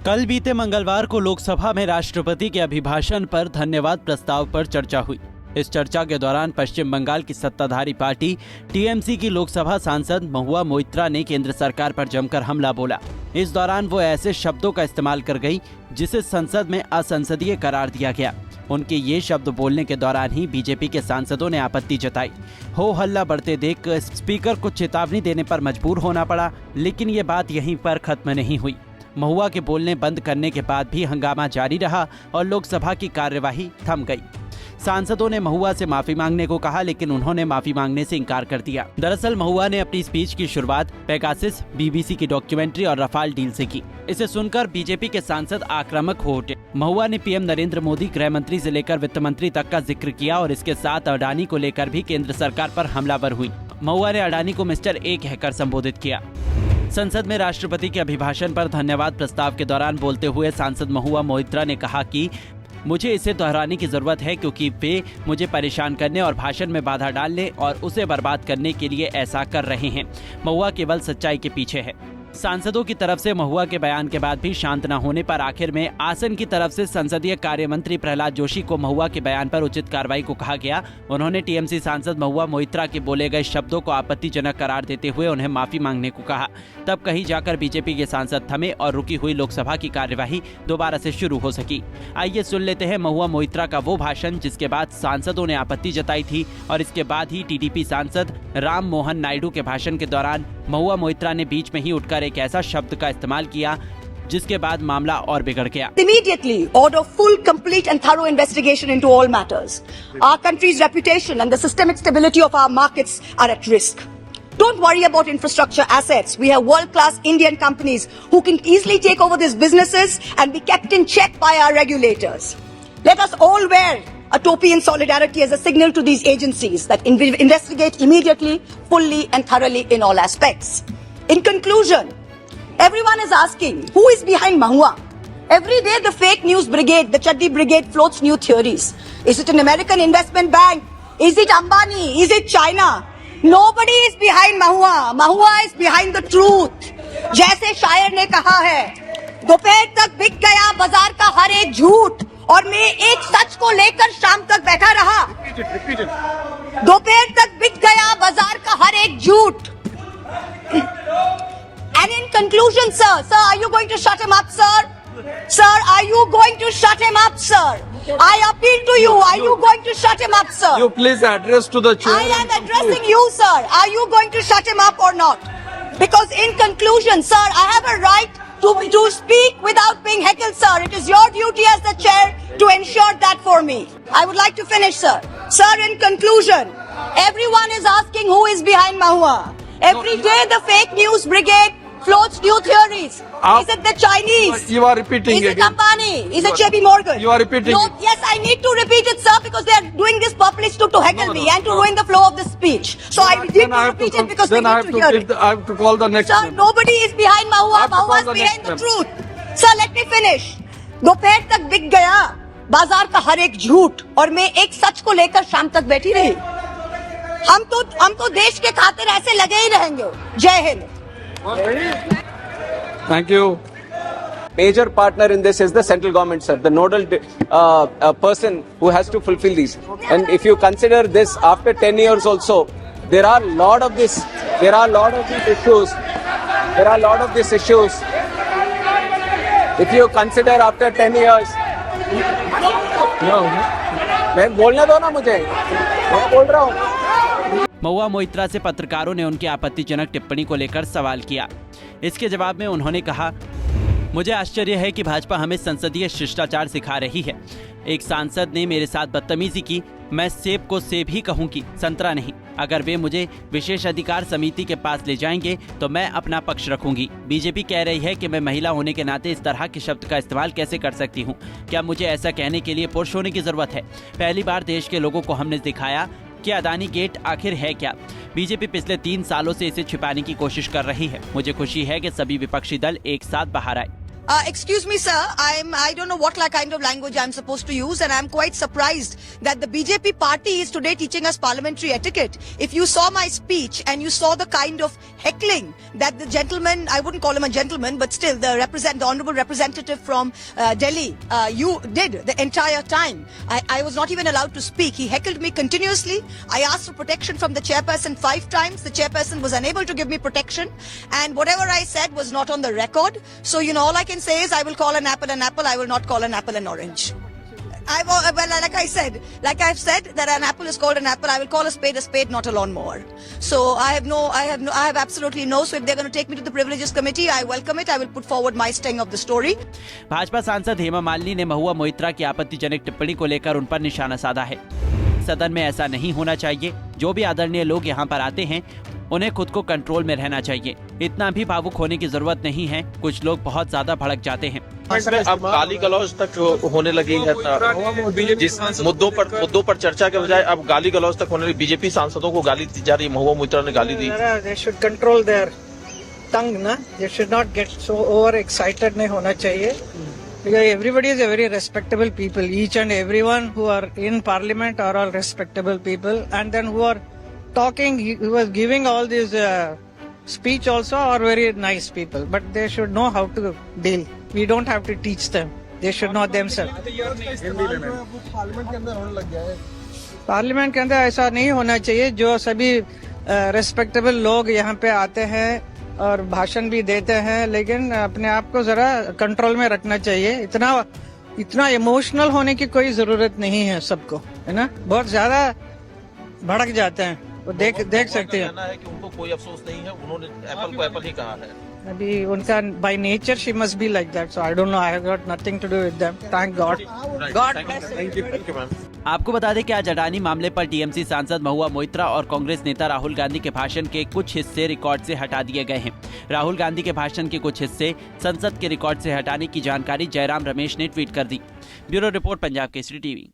कल बीते मंगलवार को लोकसभा में राष्ट्रपति के अभिभाषण पर धन्यवाद प्रस्ताव पर चर्चा हुई। इस चर्चा के दौरान पश्चिम बंगाल की सत्ताधारी पार्टी टीएमसी की लोकसभा सांसद महुआ मोइत्रा ने केंद्र सरकार पर जमकर हमला बोला। इस दौरान वो ऐसे शब्दों का इस्तेमाल कर गई जिसे संसद में असंसदीय करार दिया गया। उनके ये शब्द बोलने के दौरान ही बीजेपी के सांसदों ने आपत्ति जताई। हो हल्ला बढ़ते देख स्पीकर को चेतावनी देने पर मजबूर होना पड़ा, लेकिन ये बात यहीं पर खत्म नहीं हुई। महुआ के बोलने बंद करने के बाद भी हंगामा जारी रहा और लोकसभा की कार्यवाही थम गई। सांसदों ने महुआ से माफी मांगने को कहा, लेकिन उन्होंने माफी मांगने से इनकार कर दिया। दरअसल महुआ ने अपनी स्पीच की शुरुआत पेगासस, बीबीसी की डॉक्यूमेंट्री और रफाल डील से की। इसे सुनकर बीजेपी के सांसद आक्रामक हो उठे। महुआ ने पीएम नरेंद्र मोदी, गृह मंत्री से लेकर वित्त मंत्री तक का जिक्र किया और इसके साथ अडानी को लेकर भी केंद्र सरकार पर हमलावर हुई। महुआ ने अडानी को मिस्टर ए कहकर संबोधित किया। संसद में राष्ट्रपति के अभिभाषण पर धन्यवाद प्रस्ताव के दौरान बोलते हुए सांसद महुआ मोइत्रा ने कहा कि मुझे इसे दोहराने की जरूरत है क्योंकि वे मुझे परेशान करने और भाषण में बाधा डालने और उसे बर्बाद करने के लिए ऐसा कर रहे हैं। महुआ केवल सच्चाई के पीछे है। सांसदों की तरफ से महुआ के बयान के बाद भी शांत न होने पर आखिर में आसन की तरफ से संसदीय कार्य मंत्री प्रहलाद जोशी को महुआ के बयान पर उचित कार्रवाई को कहा गया। उन्होंने टीएमसी सांसद महुआ मोइत्रा के बोले गए शब्दों को आपत्तिजनक करार देते हुए उन्हें माफी मांगने को कहा। तब कहीं जाकर बीजेपी के सांसद थमे और रुकी हुई लोकसभा की कार्यवाही दोबारा से शुरू हो सकी। आइए सुन लेते हैं महुआ मोइत्रा का वो भाषण जिसके बाद सांसदों ने आपत्ति जताई थी और इसके बाद ही टीडीपी सांसद राम मोहन नायडू के भाषण के दौरान महुआ मोइत्रा ने बीच में ही उठकर एक ऐसा शब्द का इस्तेमाल किया जिसके बाद मामला और बिगड़ गया। Immediately order full, complete and thorough investigation into all matters. Our country's reputation and the systemic stability of our markets are at risk. Don't worry about infrastructure assets. We have world-class Indian companies who can easily take over these businesses and be kept in check by our regulators. Let us all wear a topi in solidarity as a signal to these agencies that investigate immediately, fully and thoroughly in all aspects. In conclusion, everyone is asking, who is behind Mahua? Every day the fake news brigade, the Chaddi brigade floats new theories. Is it an American investment bank? Is it Ambani? Is it China? Nobody is behind Mahua. Mahua is behind the truth. जैसे शायर ने कहा है, दोपहर तक बिक गया बाजार का हर एक झूठ और मैं एक सच को लेकर शाम तक बैठा रहा। दोपहर तक बिक गया बाजार का हर एक झूठ। And in conclusion, sir, are you going to shut him up, sir? Sir, are you going to shut him up, sir? I appeal to you, are you going to shut him up, sir? You please address to the chair. I am addressing you, sir. Are you going to shut him up or not? Because in conclusion, sir, I have a right to speak without being heckled, sir. It is your duty as the chair to ensure that for me. I would like to finish, sir. Sir, in conclusion, everyone is asking who is behind Mahua. Every day the fake news brigade floats new theories. Is it the Chinese? You are repeating it. Is it Ambani? Is it JP Morgan? You are repeating no, it. Yes, I need to repeat it, sir, because they are doing this purposely to heckle me and to ruin the flow of the speech. So I need to repeat it because we need to hear it. I have to call the next Sir, member. nobody is behind Mahua. Mahua is behind the truth. Sir, let me finish. दोपहर तक बिक गया बाजार का हर एक झूठ और मैं एक सच को लेकर शाम तक बैठी रही। हम तो देश के खातिर ऐसे लगे ही रहेंगे। जय Hind. Thank you. Major partner in this is the central government, sir, the nodal person who has to fulfill these. And if you consider this after 10 years also, there are a lot of these issues. If you consider after 10 years, मैं बोलने दो ना मुझे, मैं बोल रहा हूँ। महुआ मोइत्रा से पत्रकारों ने उनकी आपत्तिजनक टिप्पणी को लेकर सवाल किया। इसके जवाब में उन्होंने कहा, मुझे आश्चर्य है कि भाजपा हमें संसदीय शिष्टाचार सिखा रही है। एक सांसद ने मेरे साथ बदतमीजी की। मैं सेब को सेब ही कहूंगी, संतरा नहीं। अगर वे मुझे विशेष अधिकार समिति के पास ले जाएंगे तो मैं अपना पक्ष रखूंगी। बीजेपी कह रही है कि मैं महिला होने के नाते इस तरह के शब्द का इस्तेमाल कैसे कर सकती हूं? क्या मुझे ऐसा कहने के लिए पुरुष होने की जरूरत है? पहली बार देश के लोगों को हमने दिखाया कि अडानी गेट आखिर है क्या। बीजेपी पिछले 3 सालों से इसे छिपाने की कोशिश कर रही है। मुझे खुशी है कि सभी विपक्षी दल एक साथ बाहर आए। Excuse me, sir. I don't know what kind of language I'm supposed to use, and I'm quite surprised that the BJP party is today teaching us parliamentary etiquette. If you saw my speech and you saw the kind of heckling that the gentleman, I wouldn't call him a gentleman, but still the honourable representative from Delhi, you did the entire time. I was not even allowed to speak. He heckled me continuously. I asked for protection from the chairperson 5 times. The chairperson was unable to give me protection, and whatever I said was not on the record. So all I can say is I will call an apple, I will not call an apple an orange. Like I've said that an apple is called an apple, I will call a spade, not a lawnmower. So I have absolutely no. So if they're going to take me to the privileges committee, I welcome it. I will put forward my sting of the story. Bhajpa सांसद हेमा मालिनी ने महुआ मोइत्रा की आपत्तिजनक टिप्पणी को लेकर उन पर निशाना साधा है। सदन में ऐसा नहीं होना चाहिए। जो भी आदरणीय लोग यहाँ पर आते हैं उन्हें खुद को कंट्रोल में रहना चाहिए। इतना भी भावुक होने की जरूरत नहीं है। कुछ लोग बहुत ज्यादा भड़क जाते हैं। अब गाली गलौज तक होने लगी है। जिस मुद्दों पर चर्चा के बजाय अब गाली गलौज तक होने लगी। बीजेपी सांसदों को गाली दी जा रही। महुआ मोइत्रा ने गाली दी। They should control their tongue, ना? They should not get so over excited नहीं होना चाहिए। Because everybody is a very respectable people. Each and everyone who are in parliament are all respectable people, and then who are talking, who was giving all this speech also are very nice people. But they should know how to deal. We don't have to teach them. They should know themselves. Parliament के अंदर ऐसा नहीं होना चाहिए। जो सभी respectable लोग यहाँ पे आते हैं और भाषण भी देते हैं, लेकिन अपने आप को जरा कंट्रोल में रखना चाहिए। इतना इमोशनल होने की कोई जरूरत नहीं है सबको, है ना? बहुत ज्यादा भड़क जाते हैं। वो देख सकते हैं। है कि उनको कोई अफसोस नहीं है। उन्होंने एप्पल को एप्पल ही कहा है। अभी उनका by nature she must be like that, so I don't know, I have got nothing to do with them. Thank God. Thank you ma'am. आपको बता दें कि आज अडानी मामले पर टीएमसी सांसद महुआ मोइत्रा और कांग्रेस नेता राहुल गांधी के भाषण के कुछ हिस्से रिकॉर्ड से हटा दिए गए हैं। राहुल गांधी के भाषण के कुछ हिस्से संसद के रिकॉर्ड से हटाने की जानकारी जयराम रमेश ने ट्वीट कर दी। Bureau report, Punjab Kesari TV.